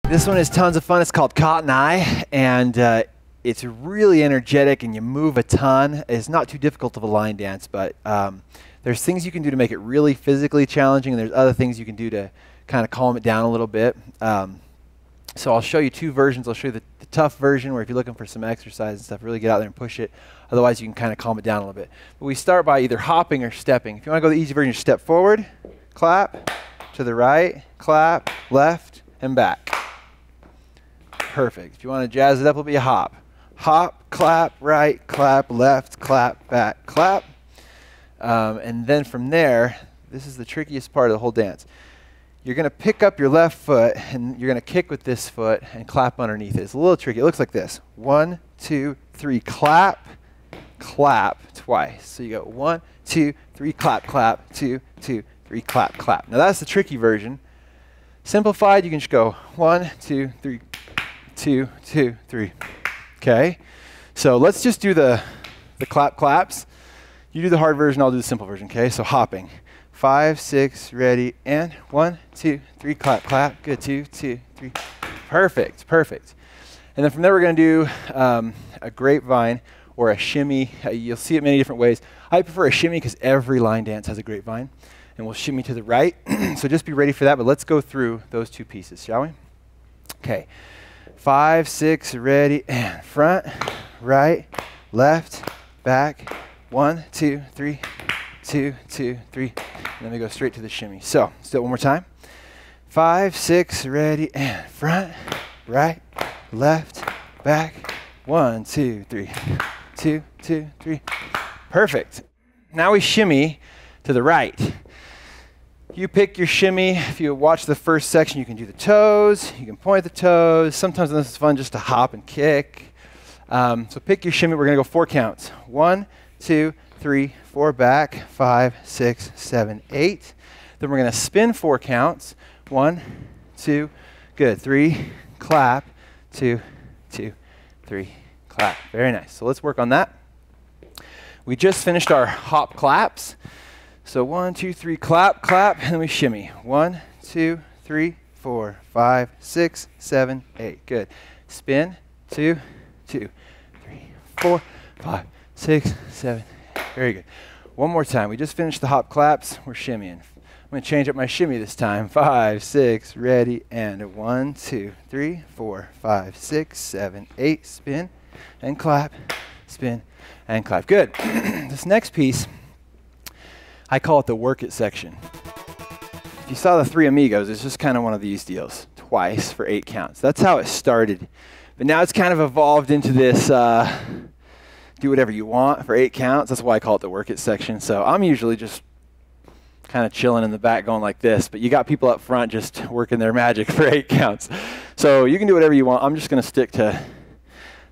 This one is tons of fun. It's called Cotton Eye, and it's really energetic, and you move a ton. It's not too difficult of a line dance, but there's things you can do to make it really physically challenging, and there's other things you can do to kind of calm it down a little bit. So I'll show you two versions. I'll show you the tough version, where if you're looking for some exercise and stuff, really get out there and push it. Otherwise, you can kind of calm it down a little bit. But we start by either hopping or stepping. If you want to go the easy version, step forward, clap, to the right, clap, left, and back. Perfect. If you want to jazz it up a little bit, you hop. Hop, clap, right, clap, left, clap, back, clap. And then from there, this is the trickiest part of the whole dance. You're going to pick up your left foot, and you're going to kick with this foot and clap underneath it. It's a little tricky. It looks like this. 1, 2, 3, clap, clap twice. So you go 1, 2, 3, clap, clap, 2, 2, 3, clap, clap. Now that's the tricky version. Simplified, you can just go 1, 2, 3, 2, 2, 3. Okay? So let's just do the clap claps. You do the hard version, I'll do the simple version, okay? So hopping. 5, 6, ready, and 1, 2, 3, clap, clap. Good, 2, 2, 3. Perfect, perfect. And then from there we're going to do a grapevine or a shimmy. You'll see it many different ways. I prefer a shimmy because every line dance has a grapevine. And we'll shimmy to the right. So just be ready for that, but let's go through those two pieces, shall we? Okay. 5, 6, ready, and front, right, left, back. 1, 2, 3, 2, 2, 3. And then we go straight to the shimmy. So let's do it one more time. 5, 6, ready, and front, right, left, back. 1, 2, 3, 2, 2, 3. Perfect. Now we shimmy to the right. You pick your shimmy. If you watch the first section, you can do the toes. You can point the toes. Sometimes this is fun just to hop and kick. So pick your shimmy. We're going to go 4 counts. 1, 2, 3, 4 back. 5, 6, 7, 8. Then we're going to spin 4 counts. 1, 2, good. 3, clap. 2, 2, 3, clap. Very nice. So let's work on that. We just finished our hop claps. So 1, 2, 3, clap, clap, and then we shimmy. 1, 2, 3, 4, 5, 6, 7, 8. Good. Spin. 2, 2, 3, 4, 5, 6, 7. Very good. One more time. We just finished the hop claps. We're shimmying. I'm going to change up my shimmy this time. 5, 6, ready, and 1, 2, 3, 4, 5, 6, 7, 8. Spin and clap, spin and clap. Good. This next piece, I call it the work it section. If you saw the Three Amigos, it's just kind of one of these deals, twice for 8 counts. That's how it started. But now it's kind of evolved into this do whatever you want for 8 counts. That's why I call it the work it section. So I'm usually just kind of chilling in the back going like this, but you got people up front just working their magic for 8 counts. So you can do whatever you want. I'm just going to stick to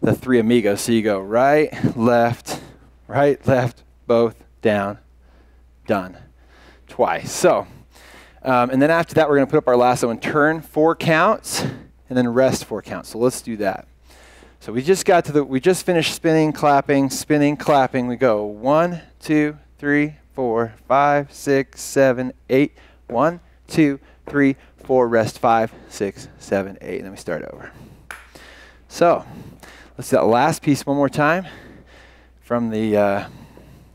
the Three Amigos. So you go right, left, both, down, done. Twice. So, and then after that, we're going to put up our lasso and turn 4 counts, and then rest 4 counts. So let's do that. So we just got to we just finished spinning, clapping, spinning, clapping. We go 1, 2, 3, 4, 5, 6, 7, 8. 1, 2, 3, 4, rest 5, 6, 7, 8. And then we start over. So let's do that last piece one more time from the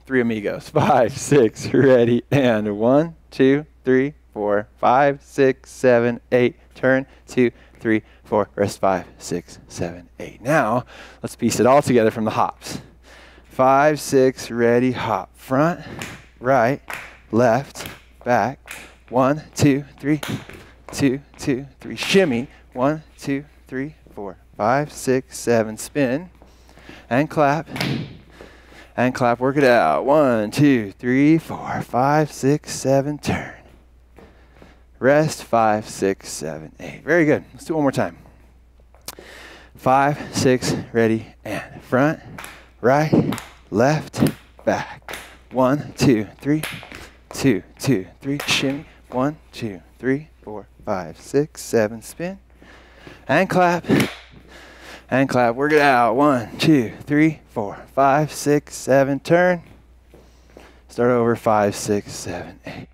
Three Amigos. 5, 6, ready, and 1, 2, 3, 4, 5, 6, 7, 8. Turn 2, 3, 4, rest 5, 6, 7, 8. Now let's piece it all together from the hops. 5, 6, ready, hop. Front, right, left, back. 1, 2, 3, 2, 2, 3. Shimmy. 1, 2, 3, 4, 5, 6, 7. Spin and clap. And clap, work it out. 1, 2, 3, 4, 5, 6, 7, turn. Rest 5, 6, 7, 8. Very good. Let's do it one more time. 5, 6, ready, and front, right, left, back. 1, 2, 3, 2, 2, 3. Shimmy. 1, 2, 3, 4, 5, 6, 7. Spin and clap. And clap, work it out. 1, 2, 3, 4, 5, 6, 7, turn. Start over. 5, 6, 7, 8.